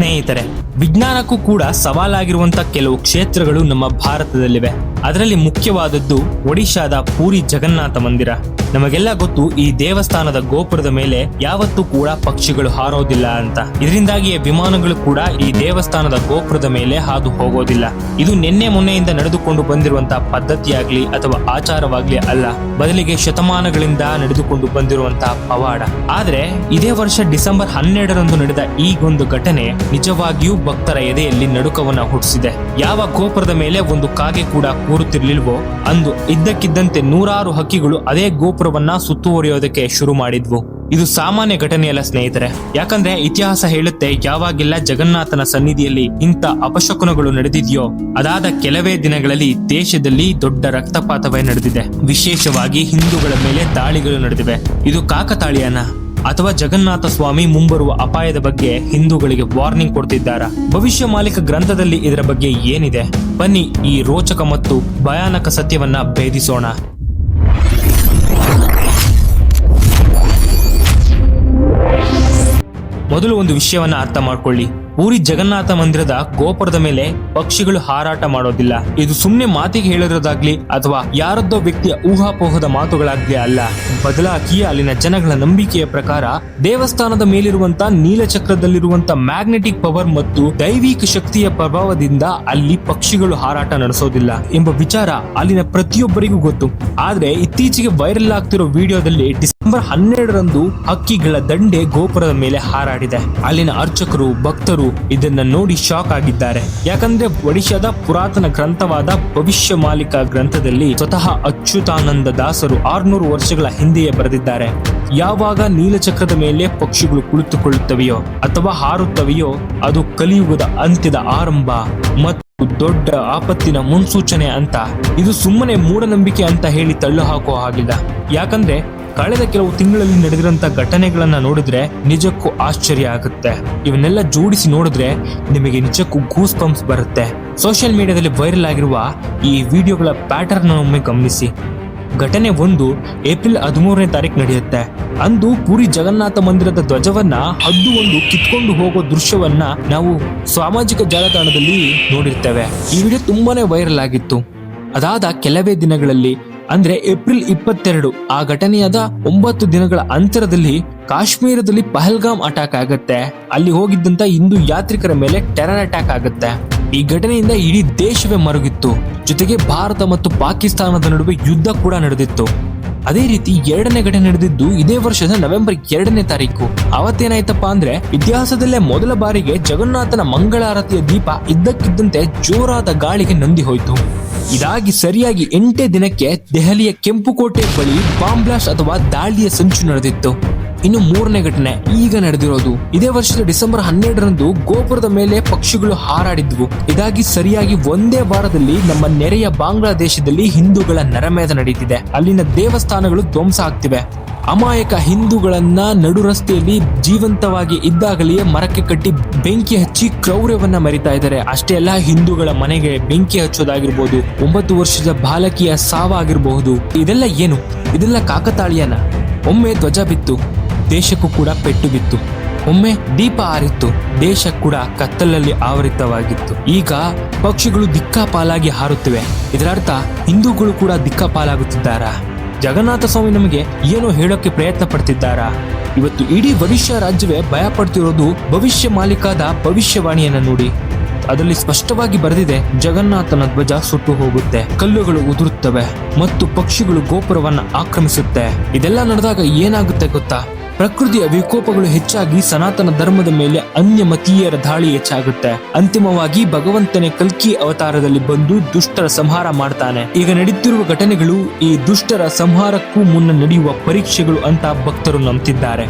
ಸ್ನೇಹಿತರೆ, ವಿಜ್ಞಾನಕ್ಕೂ ಕೂಡ ಸವಾಲಾಗಿರುವಂತಹ ಕೆಲವು ಕ್ಷೇತ್ರಗಳು ನಮ್ಮ ಭಾರತದಲ್ಲಿವೆ. ಅದರಲ್ಲಿ ಮುಖ್ಯವಾದದ್ದು ಒಡಿಶಾದ ಪೂರಿ ಜಗನ್ನಾಥ ಮಂದಿರ. ನಮಗೆಲ್ಲ ಗೊತ್ತು, ಈ ದೇವಸ್ಥಾನದ ಗೋಪುರದ ಮೇಲೆ ಯಾವತ್ತೂ ಕೂಡ ಪಕ್ಷಿಗಳು ಹಾರೋದಿಲ್ಲ ಅಂತ. ಇದರಿಂದಾಗಿಯೇ ವಿಮಾನಗಳು ಕೂಡ ಈ ದೇವಸ್ಥಾನದ ಗೋಪುರದ ಮೇಲೆ ಹಾದು ಹೋಗೋದಿಲ್ಲ. ಇದು ನಿನ್ನೆ ಮೊನ್ನೆಯಿಂದ ನಡೆದುಕೊಂಡು ಬಂದಿರುವಂತಹ ಪದ್ಧತಿಯಾಗ್ಲಿ ಅಥವಾ ಆಚಾರವಾಗ್ಲಿ ಅಲ್ಲ, ಬದಲಿಗೆ ಶತಮಾನಗಳಿಂದ ನಡೆದುಕೊಂಡು ಬಂದಿರುವಂತಹ ಪವಾಡ. ಆದ್ರೆ ಇದೇ ವರ್ಷ ಡಿಸೆಂಬರ್ 12ರಂದು ನಡೆದ ಈಗೊಂದು ಘಟನೆ ನಿಜವಾಗಿಯೂ ಭಕ್ತರ ಎದೆಯಲ್ಲಿ ನಡುಕವನ್ನ ಹುಟ್ಟಿಸಿದೆ. ಯಾವ ಗೋಪುರದ ಮೇಲೆ ಒಂದು ಕಾಗೆ ಕೂಡ ಕೂರುತ್ತಿರ್ಲಿಲ್ವೋ, ಅಂದು ಇದ್ದಕ್ಕಿದ್ದಂತೆ ನೂರಾರು ಹಕ್ಕಿಗಳು ಅದೇ ಗೋಪುರವನ್ನ ಸುತ್ತುವರಿಯೋದಕ್ಕೆ ಶುರು ಮಾಡಿದ್ವು. ಇದು ಸಾಮಾನ್ಯ ಘಟನೆಯಲ್ಲ ಸ್ನೇಹಿತರೆ, ಯಾಕಂದ್ರೆ ಇತಿಹಾಸ ಹೇಳುತ್ತೆ, ಯಾವಾಗಿಲ್ಲ ಜಗನ್ನಾಥನ ಸನ್ನಿಧಿಯಲ್ಲಿ ಇಂಥ ಅಪಶಕುನಗಳು ನಡೆದಿದೆಯೋ ಅದಾದ ಕೆಲವೇ ದಿನಗಳಲ್ಲಿ ದೇಶದಲ್ಲಿ ದೊಡ್ಡ ರಕ್ತಪಾತವೇ ನಡೆದಿದೆ. ವಿಶೇಷವಾಗಿ ಹಿಂದೂಗಳ ಮೇಲೆ ದಾಳಿಗಳು ನಡೆದಿವೆ. ಇದು ಕಾಕತಾಳೀಯನ ಅಥವಾ ಜಗನ್ನಾಥ ಸ್ವಾಮಿ ಮುಂಬರುವ ಅಪಾಯದ ಬಗ್ಗೆ ಹಿಂದೂಗಳಿಗೆ ವಾರ್ನಿಂಗ್ ಕೊಡ್ತಿದ್ದಾರಾ? ಭವಿಷ್ಯ ಮಾಲಿಕ ಗ್ರಂಥದಲ್ಲಿ ಇದರ ಬಗ್ಗೆ ಏನಿದೆ? ಬನ್ನಿ ಈ ರೋಚಕ ಮತ್ತು ಭಯಾನಕ ಸತ್ಯವನ್ನ ಭೇದಿಸೋಣ. ಮೊದಲು ಒಂದು ವಿಷಯವನ್ನ ಅರ್ಥ ಮಾಡ್ಕೊಳ್ಳಿ. ಪೂರಿ ಜಗನ್ನಾಥ ಮಂದಿರದ ಗೋಪುರದ ಮೇಲೆ ಪಕ್ಷಿಗಳು ಹಾರಾಟ ಮಾಡೋದಿಲ್ಲ. ಇದು ಸುಮ್ನೆ ಮಾತಿಗೆ ಹೇಳಿರೋದಾಗ್ಲಿ ಅಥವಾ ಯಾರದ್ದೋ ವ್ಯಕ್ತಿಯ ಊಹಾಪೋಹದ ಮಾತುಗಳಾಗ್ಲಿ ಅಲ್ಲ. ಬದಲಾಗಿ ಅಲ್ಲಿನ ಜನಗಳ ನಂಬಿಕೆಯ ಪ್ರಕಾರ ದೇವಸ್ಥಾನದ ಮೇಲಿರುವಂತ ನೀಲಚಕ್ರದಲ್ಲಿರುವಂತ ಮ್ಯಾಗ್ನೆಟಿಕ್ ಪವರ್ ಮತ್ತು ದೈವಿಕ ಶಕ್ತಿಯ ಪ್ರಭಾವದಿಂದ ಅಲ್ಲಿ ಪಕ್ಷಿಗಳು ಹಾರಾಟ ನಡೆಸೋದಿಲ್ಲ ಎಂಬ ವಿಚಾರ ಅಲ್ಲಿನ ಪ್ರತಿಯೊಬ್ಬರಿಗೂ ಗೊತ್ತು. ಆದ್ರೆ ಇತ್ತೀಚೆಗೆ ವೈರಲ್ ಆಗ್ತಿರೋ ವಿಡಿಯೋದಲ್ಲಿ ಡಿಸೆಂಬರ್ 12ರಂದು ಹಕ್ಕಿಗಳ ದಂಡೆ ಗೋಪುರದ ಮೇಲೆ ಹಾರಾಡಿದೆ. ಅಲ್ಲಿನ ಅರ್ಚಕರು, ಭಕ್ತರು ಇದನ್ನ ನೋಡಿ ಶಾಕ್ ಆಗಿದ್ದಾರೆ. ಯಾಕಂದ್ರೆ ಒಡಿಶಾದ ಪುರಾತನ ಗ್ರಂಥವಾದ ಭವಿಷ್ಯ ಮಾಲಿಕ ಗ್ರಂಥದಲ್ಲಿ ಸ್ವತಃ ಅಚ್ಯುತಾನಂದ ದಾಸರು 600 ವರ್ಷಗಳ ಹಿಂದೆಯೇ ಬರೆದಿದ್ದಾರೆ. ಯಾವಾಗ ನೀಲಚಕ್ರದ ಮೇಲೆ ಪಕ್ಷಿಗಳು ಕುಳಿತುಕೊಳ್ಳುತ್ತವೆಯೋ ಅಥವಾ ಹಾರುತ್ತವೆಯೋ ಅದು ಕಲಿಯುಗದ ಅಂತ್ಯದ ಆರಂಭ ಮತ್ತು ದೊಡ್ಡ ಆಪತ್ತಿನ ಮುನ್ಸೂಚನೆ ಅಂತ. ಇದು ಸುಮ್ಮನೆ ಮೂಢನಂಬಿಕೆ ಅಂತ ಹೇಳಿ ತಳ್ಳು ಹಾಕುವ ಹಾಗಿಲ್ಲ. ಯಾಕಂದ್ರೆ ಕಳೆದ ಕೆಲವು ತಿಂಗಳಲ್ಲಿ ನಡೆದಿರಂತ ಘಟನೆಗಳನ್ನ ನೋಡಿದ್ರೆ ನಿಜಕ್ಕೂ ಆಶ್ಚರ್ಯ ಆಗುತ್ತೆ. ಇವನ್ನೆಲ್ಲ ಜೋಡಿಸಿ ನೋಡಿದ್ರೆ ನಿಮಗೆ ನಿಜಕ್ಕೂ ಗೂಸ್ ಬಂಪ್ಸ್ ಬರುತ್ತೆ. ಸೋಷಿಯಲ್ ಮೀಡಿಯಾದಲ್ಲಿ ವೈರಲ್ ಆಗಿರುವ ಈ ವಿಡಿಯೋಗಳ ಪ್ಯಾಟರ್ನ್ ಒಮ್ಮೆ ಗಮನಿಸಿ. ಘಟನೆ 1 ಏಪ್ರಿಲ್ 13ನೇ ತಾರೀಕು ನಡೆಯುತ್ತೆ. ಅಂದು ಪೂರಿ ಜಗನ್ನಾಥ ಮಂದಿರದ ಧ್ವಜವನ್ನ ಹದ್ದು ಒಂದು ಕಿತ್ಕೊಂಡು ಹೋಗೋ ದೃಶ್ಯವನ್ನ ನಾವು ಸಾಮಾಜಿಕ ಜಾಲತಾಣದಲ್ಲಿ ನೋಡಿರ್ತೇವೆ. ಈ ವಿಡಿಯೋ ತುಂಬಾನೇ ವೈರಲ್ ಆಗಿತ್ತು. ಅದಾದ ಕೆಲವೇ ದಿನಗಳಲ್ಲಿ ಅಂದ್ರೆ ಏಪ್ರಿಲ್ 22 ಆ ಘಟನೆಯಾದ 9 ದಿನಗಳ ಅಂತರದಲ್ಲಿ ಕಾಶ್ಮೀರದಲ್ಲಿ ಪಹಲ್ಗಾಮ್ ಅಟ್ಯಾಕ್ ಆಗುತ್ತೆ. ಅಲ್ಲಿ ಹೋಗಿದ್ದಂತ ಹಿಂದೂ ಯಾತ್ರಿಕರ ಮೇಲೆ ಟೆರರ್ ಅಟ್ಯಾಕ್ ಆಗುತ್ತೆ. ಈ ಘಟನೆಯಿಂದ ಇಡೀ ದೇಶವೇ ಮರುಗಿತ್ತು. ಜೊತೆಗೆ ಭಾರತ ಮತ್ತು ಪಾಕಿಸ್ತಾನದ ನಡುವೆ ಯುದ್ಧ ಕೂಡ ನಡೆದಿತ್ತು. ಅದೇ ರೀತಿ 2ನೇ ಘಟನೆ ನಡೆದಿದ್ದು ಇದೇ ವರ್ಷದ ನವೆಂಬರ್ 2ನೇ ತಾರೀಕು. ಅವತ್ತೇನಾಯ್ತಪ್ಪ ಅಂದ್ರೆ ಇತಿಹಾಸದಲ್ಲೇ ಮೊದಲ ಬಾರಿಗೆ ಜಗನ್ನಾಥನ ಮಂಗಳಾರತಿಯ ದೀಪ ಇದ್ದಕ್ಕಿದ್ದಂತೆ ಜೋರಾದ ಗಾಳಿಗೆ ನಂದಿ ಹೋಯಿತು. ಇದಾಗಿ ಸರಿಯಾಗಿ 8 ದಿನಕ್ಕೆ ದೆಹಲಿಯ ಕೆಂಪುಕೋಟೆ ಬಳಿ ಬಾಂಬ್ ಬ್ಲಾಸ್ಟ್ ಅಥವಾ ದಾಳಿಯ ಸಂಚು ನಡೆದಿತ್ತು. ಇನ್ನು 3ನೇ ಘಟನೆ ಈಗ ನಡೆದಿರೋದು ಇದೇ ವರ್ಷದ ಡಿಸೆಂಬರ್ 12ರಂದು ಗೋಪುರದ ಮೇಲೆ ಪಕ್ಷಿಗಳು ಹಾರಾಡಿದ್ವು. ಇದಾಗಿ ಸರಿಯಾಗಿ ಒಂದೇ ವಾರದಲ್ಲಿ ನಮ್ಮ ನೆರೆಯ ಬಾಂಗ್ಲಾದೇಶದಲ್ಲಿ ಹಿಂದೂಗಳ ನರಮೇಧ ನಡೆಯುತ್ತಿದೆ. ಅಲ್ಲಿನ ದೇವಸ್ಥಾನಗಳು ಧ್ವಂಸ ಆಗ್ತಿವೆ. ಅಮಾಯಕ ಹಿಂದೂಗಳನ್ನ ನಡು ರಸ್ತೆಯಲ್ಲಿ ಜೀವಂತವಾಗಿ ಇದ್ದಾಗಲೇ ಮರಕ್ಕೆ ಕಟ್ಟಿ ಬೆಂಕಿ ಹಚ್ಚಿ ಕ್ರೌರ್ಯವನ್ನ ಮರಿತಾ ಇದ್ದಾರೆ. ಅಷ್ಟೇ ಅಲ್ಲ, ಹಿಂದೂಗಳ ಮನೆಗೆ ಬೆಂಕಿ ಹಚ್ಚೋದಾಗಿರ್ಬೋದು, 9 ವರ್ಷದ ಬಾಲಕಿಯ ಸಾವಾಗಿರಬಹುದು. ಇದೆಲ್ಲ ಏನು? ಇದೆಲ್ಲ ಕಾಕತಾಳೀಯನ? ಒಮ್ಮೆ ಧ್ವಜ ಬಿತ್ತು, ದೇಶಕ್ಕೂ ಕೂಡ ಪೆಟ್ಟು ಬಿತ್ತು. ಒಮ್ಮೆ ದೀಪ ಆರಿತ್ತು, ದೇಶ ಕೂಡ ಕತ್ತಲಲ್ಲಿ ಆವರಿತವಾಗಿತ್ತು. ಈಗ ಪಕ್ಷಿಗಳು ದಿಕ್ಕಾಪಾಲಾಗಿ ಹಾರುತ್ತಿವೆ. ಇದರರ್ಥ ಹಿಂದೂಗಳು ಕೂಡ ದಿಕ್ಕಾಪಾಲಾಗುತ್ತಿದ್ದಾರಾ? ಜಗನ್ನಾಥ ಸ್ವಾಮಿ ನಮಗೆ ಏನೋ ಹೇಳೋಕೆ ಪ್ರಯತ್ನ ಪಡ್ತಿದ್ದಾರಾ? ಇವತ್ತು ಇಡೀ ಒಡಿಶಾ ರಾಜ್ಯವೇ ಭಯ ಪಡ್ತಿರೋದು ಭವಿಷ್ಯ ಮಾಲಿಕಾದ ಭವಿಷ್ಯವಾಣಿಯನ್ನ ನೋಡಿ. ಅದರಲ್ಲಿ ಸ್ಪಷ್ಟವಾಗಿ ಬರೆದಿದೆ, ಜಗನ್ನಾಥನ ಧ್ವಜ ಸುಟ್ಟು ಹೋಗುತ್ತೆ, ಕಲ್ಲುಗಳು ಉದುರುತ್ತವೆ ಮತ್ತು ಪಕ್ಷಿಗಳು ಗೋಪುರವನ್ನ ಆಕ್ರಮಿಸುತ್ತೆ. ಇದೆಲ್ಲ ನಡೆದಾಗ ಏನಾಗುತ್ತೆ ಗೊತ್ತಾ? ಪ್ರಕೃತಿಯ ವಿಕೋಪಗಳು ಹೆಚ್ಚಾಗಿ ಸನಾತನ ಧರ್ಮದ ಮೇಲೆ ಅನ್ಯಮತೀಯರ ದಾಳಿ ಹೆಚ್ಚಾಗುತ್ತೆ. ಅಂತಿಮವಾಗಿ ಭಗವಂತನೇ ಕಲ್ಕಿ ಅವತಾರದಲ್ಲಿ ಬಂದು ದುಷ್ಟರ ಸಂಹಾರ ಮಾಡ್ತಾನೆ. ಈಗ ನಡೆಯುತ್ತಿರುವ ಘಟನೆಗಳು ಈ ದುಷ್ಟರ ಸಂಹಾರಕ್ಕೂ ಮುನ್ನ ನಡೆಯುವ ಪರೀಕ್ಷೆಗಳು ಅಂತ ಭಕ್ತರು ನಂಬ್ತಿದ್ದಾರೆ.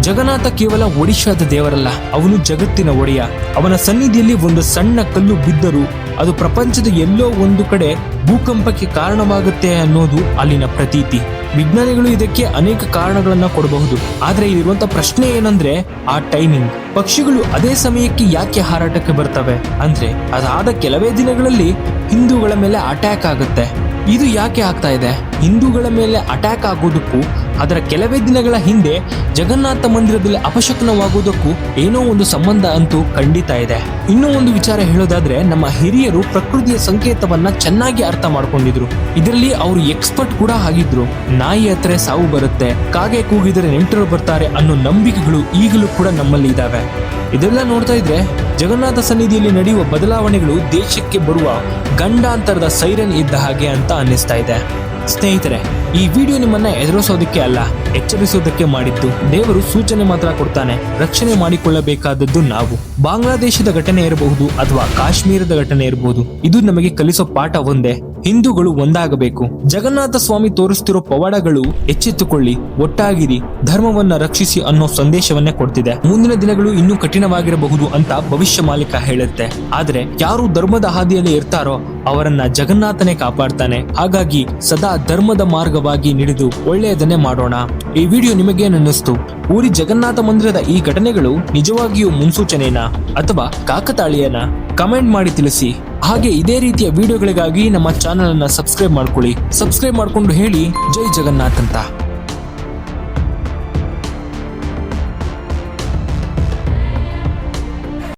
ಜಗನ್ನಾಥ ಕೇವಲ ಒಡಿಶಾದ ದೇವರಲ್ಲ, ಅವನು ಜಗತ್ತಿನ ಒಡೆಯ. ಅವನ ಸನ್ನಿಧಿಯಲ್ಲಿ ಒಂದು ಸಣ್ಣ ಕಲ್ಲು ಬಿದ್ದರೂ ಅದು ಪ್ರಪಂಚದ ಎಲ್ಲೋ ಒಂದು ಕಡೆ ಭೂಕಂಪಕ್ಕೆ ಕಾರಣವಾಗುತ್ತೆ ಅನ್ನೋದು ಅಲ್ಲಿನ ಪ್ರತೀತಿ. ವಿಜ್ಞಾನಿಗಳು ಇದಕ್ಕೆ ಅನೇಕ ಕಾರಣಗಳನ್ನ ಕೊಡಬಹುದು. ಆದ್ರೆ ಇಲ್ಲಿರುವಂತ ಪ್ರಶ್ನೆ ಏನಂದ್ರೆ ಆ ಟೈಮಿಂಗ್. ಪಕ್ಷಿಗಳು ಅದೇ ಸಮಯಕ್ಕೆ ಯಾಕೆ ಹಾರಾಟಕ್ಕೆ ಬರ್ತವೆ ಅಂದ್ರೆ ಅದಾದ ಕೆಲವೇ ದಿನಗಳಲ್ಲಿ ಹಿಂದೂಗಳ ಮೇಲೆ ಅಟ್ಯಾಕ್ ಆಗುತ್ತೆ. ಇದು ಯಾಕೆ ಆಗ್ತಾ ಇದೆ? ಹಿಂದೂಗಳ ಮೇಲೆ ಅಟ್ಯಾಕ್ ಆಗೋದಕ್ಕೂ ಅದರ ಕೆಲವೇ ದಿನಗಳ ಹಿಂದೆ ಜಗನ್ನಾಥ ಮಂದಿರದಲ್ಲಿ ಅಪಶಕನವಾಗುವುದಕ್ಕೂ ಏನೋ ಒಂದು ಸಂಬಂಧ ಅಂತೂ ಖಂಡಿತ ಇದೆ. ಇನ್ನೂ ಒಂದು ವಿಚಾರ ಹೇಳೋದಾದ್ರೆ, ನಮ್ಮ ಹಿರಿಯರು ಪ್ರಕೃತಿಯ ಸಂಕೇತವನ್ನ ಚೆನ್ನಾಗಿ ಅರ್ಥ ಮಾಡ್ಕೊಂಡಿದ್ರು. ಇದರಲ್ಲಿ ಅವರು ಎಕ್ಸ್ಪರ್ಟ್ ಕೂಡ ಆಗಿದ್ರು. ನಾಯಿ ಹತ್ರ ಸಾವು ಬರುತ್ತೆ, ಕಾಗೆ ಕೂಗಿದರೆ ನೆಂಟರು ಬರ್ತಾರೆ ಅನ್ನೋ ನಂಬಿಕೆಗಳು ಈಗಲೂ ಕೂಡ ನಮ್ಮಲ್ಲಿ ಇದಾವೆ. ಇದೆಲ್ಲ ನೋಡ್ತಾ ಇದ್ರೆ ಜಗನ್ನಾಥ ಸನ್ನಿಧಿಯಲ್ಲಿ ನಡೆಯುವ ಬದಲಾವಣೆಗಳು ದೇಶಕ್ಕೆ ಬರುವ ಗಂಡಾಂತರದ ಸೈರನ್ ಇದ್ದ ಹಾಗೆ ಅಂತ ಅನ್ನಿಸ್ತಾ ಇದೆ. ಸ್ನೇಹಿತರೆ, ಈ ವಿಡಿಯೋ ನಿಮ್ಮನ್ನ ಎದುರಿಸೋದಕ್ಕೆ ಅಲ್ಲ, ಎಚ್ಚರಿಸೋದಕ್ಕೆ ಮಾಡಿದ್ದು. ದೇವರು ಸೂಚನೆ ಮಾತ್ರ ಕೊಡ್ತಾನೆ, ರಕ್ಷಣೆ ಮಾಡಿಕೊಳ್ಳಬೇಕಾದದ್ದು ನಾವು. ಬಾಂಗ್ಲಾದೇಶದ ಘಟನೆ ಇರಬಹುದು ಅಥವಾ ಕಾಶ್ಮೀರದ ಘಟನೆ ಇರಬಹುದು, ಇದು ನಮಗೆ ಕಲಿಸೋ ಪಾಠ ಒಂದೇ: ಹಿಂದೂಗಳು ಒಂದಾಗಬೇಕು. ಜಗನ್ನಾಥ ಸ್ವಾಮಿ ತೋರಿಸ್ತಿರೋ ಪವಾಡಗಳು ಎಚ್ಚೆತ್ತುಕೊಳ್ಳಿ, ಒಟ್ಟಾಗಿರಿ, ಧರ್ಮವನ್ನ ರಕ್ಷಿಸಿ ಅನ್ನೋ ಸಂದೇಶವನ್ನೇ ಕೊಡ್ತಿದೆ. ಮುಂದಿನ ದಿನಗಳು ಇನ್ನೂ ಕಠಿಣವಾಗಿರಬಹುದು ಅಂತ ಭವಿಷ್ಯ ಮಾಲೀಕ ಹೇಳುತ್ತೆ. ಆದ್ರೆ ಯಾರು ಧರ್ಮದ ಹಾದಿಯಲ್ಲಿ ಇರ್ತಾರೋ ಅವರನ್ನ ಜಗನ್ನಾಥನೇ ಕಾಪಾಡ್ತಾನೆ. ಹಾಗಾಗಿ ಸದಾ ಧರ್ಮದ ಮಾರ್ಗವಾಗಿ ನಡೆದು ಒಳ್ಳೆಯದನ್ನೇ ಮಾಡೋಣ. ಈ ವಿಡಿಯೋ ನಿಮಗೇನನ್ನಿಸ್ತು? ಪೂರಿ ಜಗನ್ನಾಥ ಮಂದಿರದ ಈ ಘಟನೆಗಳು ನಿಜವಾಗಿಯೂ ಮುನ್ಸೂಚನೆನಾ ಅಥವಾ ಕಾಕತಾಳೀಯನಾ? ಕಮೆಂಟ್ ಮಾಡಿ ತಿಳಿಸಿ. ಹಾಗೆ ಇದೇ ರೀತಿಯ ವಿಡಿಯೋಗಳಿಗಾಗಿ ನಮ್ಮ ಚಾನೆಲ್ ಅನ್ನ ಸಬ್ಸ್ಕ್ರೈಬ್ ಮಾಡ್ಕೊಳ್ಳಿ. ಸಬ್ಸ್ಕ್ರೈಬ್ ಮಾಡ್ಕೊಂಡು ಹೇಳಿ ಜೈ ಜಗನ್ನಾಥ್ ಅಂತ.